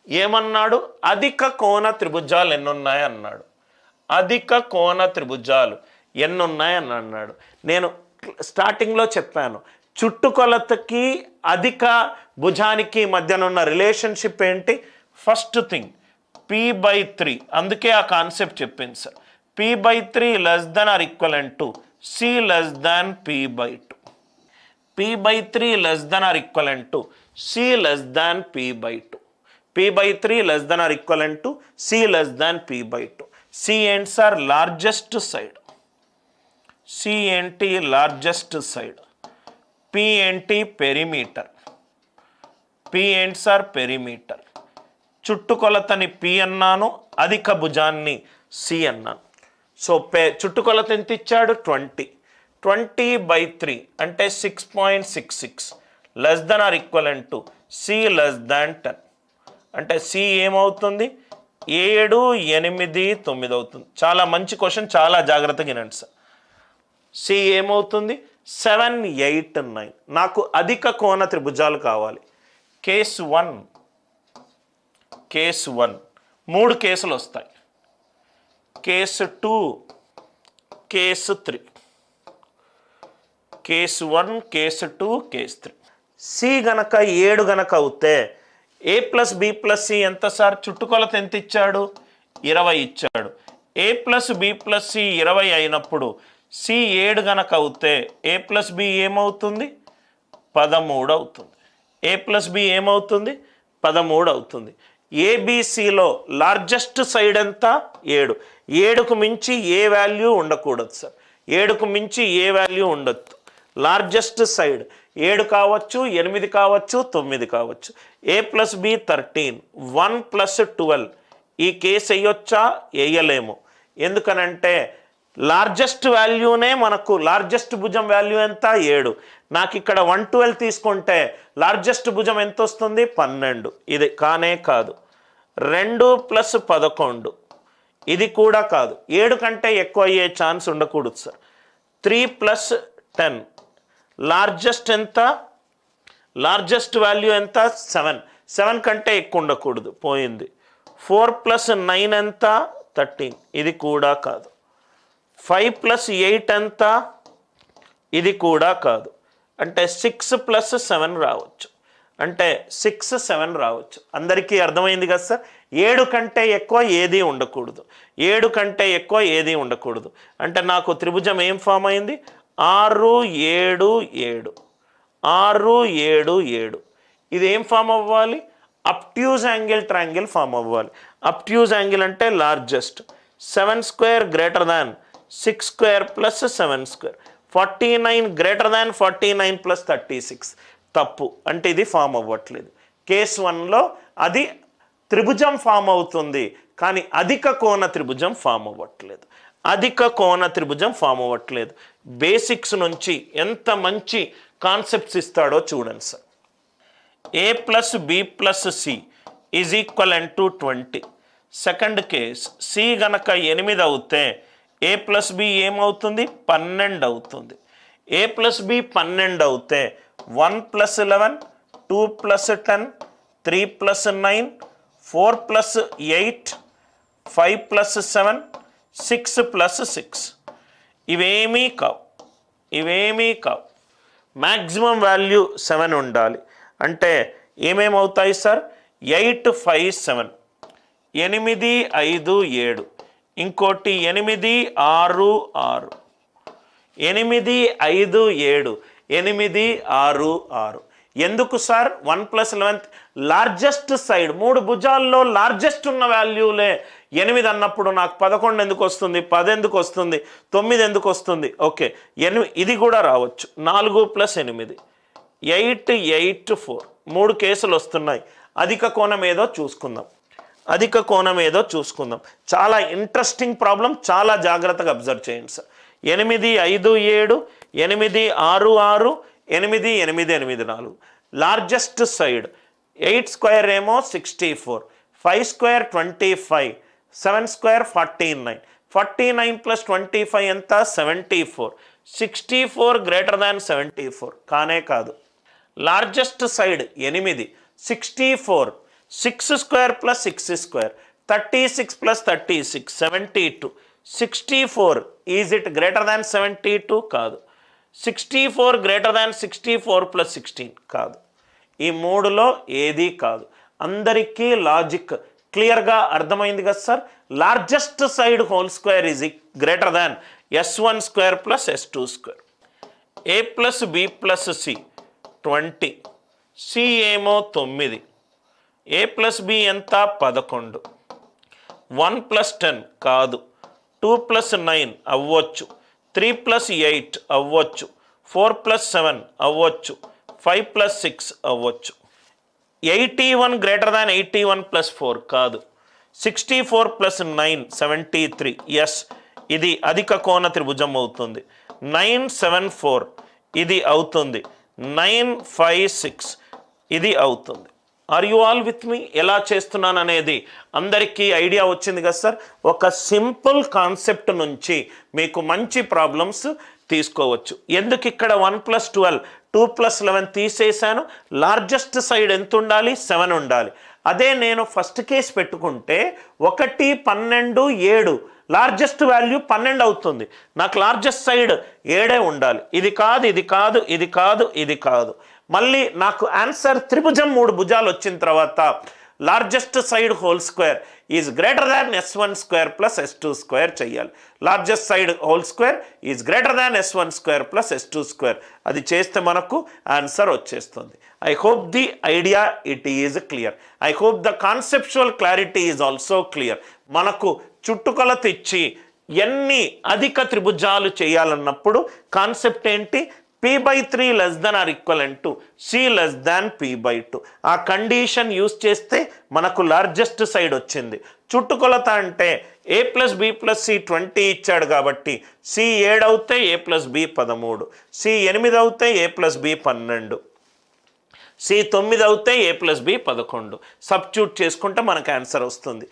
ఏమన్నాడు? అధిక కోణ త్రిభుజాలు ఎన్నున్నాయి అన్నాడు. అధిక కోణ త్రిభుజాలు ఎన్నున్నాయి అని అన్నాడు. నేను స్టార్టింగ్లో చెప్పాను, చుట్టుకొలతకి అధిక భుజానికి మధ్యనున్న రిలేషన్షిప్ ఏంటి? First thing p/3. అందుకే ఆ కాన్సెప్ట్ చెప్పింది sir. p/3 less than are equivalent to c less than p/2. p/3 less than are equivalent to c less than p/2. p/3 less than are equivalent to c less than p/2. c ఏంటి sir? Largest side. c ఏంటి? Largest side. p ఏంటి? Perimeter. p ఏంటి sir? Perimeter. చుట్టుకొలతని p అన్నాను, అధిక భుజాన్ని c అన్నాను. So చుట్టుకొలత ఎంత ఇచ్చాడు? 20. 20/3 అంటే 6.66 less than are equivalent to c less దాన్ 10. అంటే c ఏమవుతుంది? 7, 8, 9 అవుతుంది. చాలా మంచి క్వశ్చన్, చాలా జాగ్రత్తగా వినండి సార్. c ఏమవుతుంది? 7, 8, 9. నాకు అధిక కోణ త్రిభుజాలు కావాలి. కేసు 1 3 కేసులు వస్తాయి. Case 2, case 3. Case 1, case 2, case 3. C గనక 7 గనక అవుతే a+b+c ఎంత సార్? చుట్టుకొలత ఎంత ఇచ్చాడు? 20 ఇచ్చాడు. a+b+c 20 అయినప్పుడు సి 7 గనక అవుతే a+b ఏమవుతుంది? 13 అవుతుంది. a+b ఏమవుతుంది? 13 అవుతుంది. ఏబిసిలో లార్జెస్ట్ సైడ్ ఎంత? 7. 7కు మించి ఏ వాల్యూ ఉండకూడదు సార్. 7కు మించి ఏ వాల్యూ ఉండొద్దు. లార్జెస్ట్ సైడ్ 7 కావచ్చు, 8 కావచ్చు, 9 కావచ్చు. a+b 13, 1+12. ఈ కేసు వేయొచ్చా? వేయలేము. ఎందుకనంటే లార్జెస్ట్ వాల్యూనే మనకు లార్జెస్ట్ భుజం వాల్యూ ఎంత? 7. నాకు ఇక్కడ 112 తీసుకుంటే లార్జెస్ట్ భుజం ఎంత వస్తుంది? 12. ఇది కానే కాదు. 2+11 ఇది కూడా కాదు. 7 కంటే ఎక్కువ అయ్యే ఛాన్స్ ఉండకూడదు సార్. 3+10 లార్జెస్ట్ ఎంత? లార్జెస్ట్ వాల్యూ ఎంత? 7. 7 కంటే ఎక్కువ ఉండకూడదు, పోయింది. 4+9 ఎంత? 13. ఇది కూడా కాదు. 5+8 ఎంత? ఇది కూడా కాదు. అంటే 6+7 రావచ్చు. అంటే 6, 7 రావచ్చు. అందరికీ అర్థమైంది కదా సార్? 7 కంటే ఎక్కువ ఏది ఉండకూడదు. 7 కంటే ఎక్కువ ఏది ఉండకూడదు. అంటే నాకు త్రిభుజం ఏం ఫామ్ అయింది? 6, 7, 7. 6, 7, 7. ఇది ఏం ఫామ్ అవ్వాలి? అబ్ట్యూజ్ యాంగిల్ ట్రయాంగిల్ ఫామ్ అవ్వాలి. అబ్ట్యూజ్ యాంగిల్ అంటే largest. 7² greater than 6² plus 7². 49 greater than 49 plus 36. తప్పు. అంటే ఇది ఫామ్ అవ్వట్లేదు. కేస్ 1లో అది త్రిభుజం ఫామ్ అవుతుంది, కానీ అధిక కోణ త్రిభుజం ఫామ్ అవ్వట్లేదు. అధిక కోణ త్రిభుజం ఫామ్ అవ్వట్లేదు. బేసిక్స్ నుంచి ఎంత మంచి కాన్సెప్ట్స్ ఇస్తాడో చూడండి sir. a+b+c is equivalent to 20. Second case C గనక 8 అవుతే a+b ఏమవుతుంది? 12 అవుతుంది. a+b 12 అవుతే 1+11, 2+10, 3+9, 4+8, 5+7, 6+6. ఇవేమీ కావు. మ్యాక్సిమం వాల్యూ 7 ఉండాలి. అంటే ఏమేమవుతాయి సార్? 8, 5, 7. 8, 5, 7. ఇంకోటి 8, 6, 6. 8, 5, 7. 8, 6, 6. ఎందుకు సార్? 1+11 largest side. 3 భుజాల్లో లార్జెస్ట్ ఉన్న వాల్యూలే 8 అన్నప్పుడు నాకు 11 ఎందుకు వస్తుంది? 10 ఎందుకు వస్తుంది? 9 ఎందుకు వస్తుంది? ఓకే, 8 ఇది కూడా రావచ్చు. 4+8 8, 8, 4. 3 కేసులు వస్తున్నాయి. అధిక కోణం ఏదో చూసుకుందాం. చాలా ఇంట్రెస్టింగ్ ప్రాబ్లం. చాలా జాగ్రత్తగా అబ్జర్వ్ చేయండి సార్. 8, 5, 7. 8, 6, 6. 8, 8, 8, 4. లార్జెస్ట్ సైడ్ 8² ఏమో 64, 5² 25, 7² 49. 49 + 25 ఎంత? 74. 64 గ్రేటర్ దాన్ 74 కానే కాదు. Largest side 8, 64. 6 square plus 6 square 36 plus 36 72 64 is it greater than 72? కాదు. 64 గ్రేటర్ దాన్ 64 ప్లస్ 16 కాదు. ఈ మూడులో ఏది కాదు. అందరికీ లాజిక్ క్లియర్గా అర్థమైంది కదా sir. Largest side whole square is greater than S1 square plus S2 square. A plus B plus C 20, C ఏమో 9, A ప్లస్ B ఎంత 11, 1 ప్లస్ 10 కాదు, 2 ప్లస్ 9 అవ్వచ్చు, 3 ప్లస్ 8 అవ్వచ్చు, 4 ప్లస్ 7 అవ్వచ్చు, 5 ప్లస్ 6 అవ్వచ్చు. 81 గ్రేటర్ దాన్ 81 ప్లస్ 4 కాదు. 64 ప్లస్ 9 73, ఎస్ ఇది అధిక కోణ త్రిభుజం అవుతుంది. 974 ఇది అవుతుంది. 956 ఇది అవుతుంది. Are you all with me? ఎలా చేస్తున్నాను అనేది అందరికీ ఐడియా వచ్చింది కదా సార్. ఒక సింపుల్ కాన్సెప్ట్ నుంచి మీకు మంచి ప్రాబ్లమ్స్ తీసుకోవచ్చు. ఎందుకు ఇక్కడ 1 ప్లస్ 12 2 ప్లస్ 11 తీసేసాను. లార్జెస్ట్ సైడ్ ఎంత ఉండాలి? 7 ఉండాలి. అదే నేను ఫస్ట్ కేసు పెట్టుకుంటే 1 12 7 లార్జెస్ట్ వాల్యూ 12 అవుతుంది. నాకు లార్జెస్ట్ సైడ్ 7 ఉండాలి. ఇది కాదు, ఇది కాదు, ఇది కాదు, ఇది కాదు. మళ్ళీ నాకు ఆన్సర్ త్రిభుజం 3 భుజాలు వచ్చిన తర్వాత largest side whole square is greater than S1 square plus S2 square చెయ్యాలి. Largest side whole square is greater than S1 square plus S2 square. అది చేస్తే మనకు ఆన్సర్ వచ్చేస్తుంది. I hope the idea it is clear. I hope the conceptual clarity is also clear. మనకు చుట్టుకొలత ఇచ్చి ఎన్ని అధిక త్రిభుజాలు చేయాలన్నప్పుడు కాన్సెప్ట్ ఏంటి? P/3 less than or equal to C less than P/2. ఆ కండిషన్ యూస్ చేస్తే మనకు లార్జెస్ట్ సైడ్ వచ్చింది. చుట్టుకొలత అంటే A plus B plus C 20 ఇచ్చాడు కాబట్టి C 7 అవుతే A ప్లస్ B 13, C 8 అవుతే A ప్లస్ B 12, C 9 అవుతే A ప్లస్ B 11. సబ్స్టిట్యూట్ చేసుకుంటే మనకు ఆన్సర్ వస్తుంది.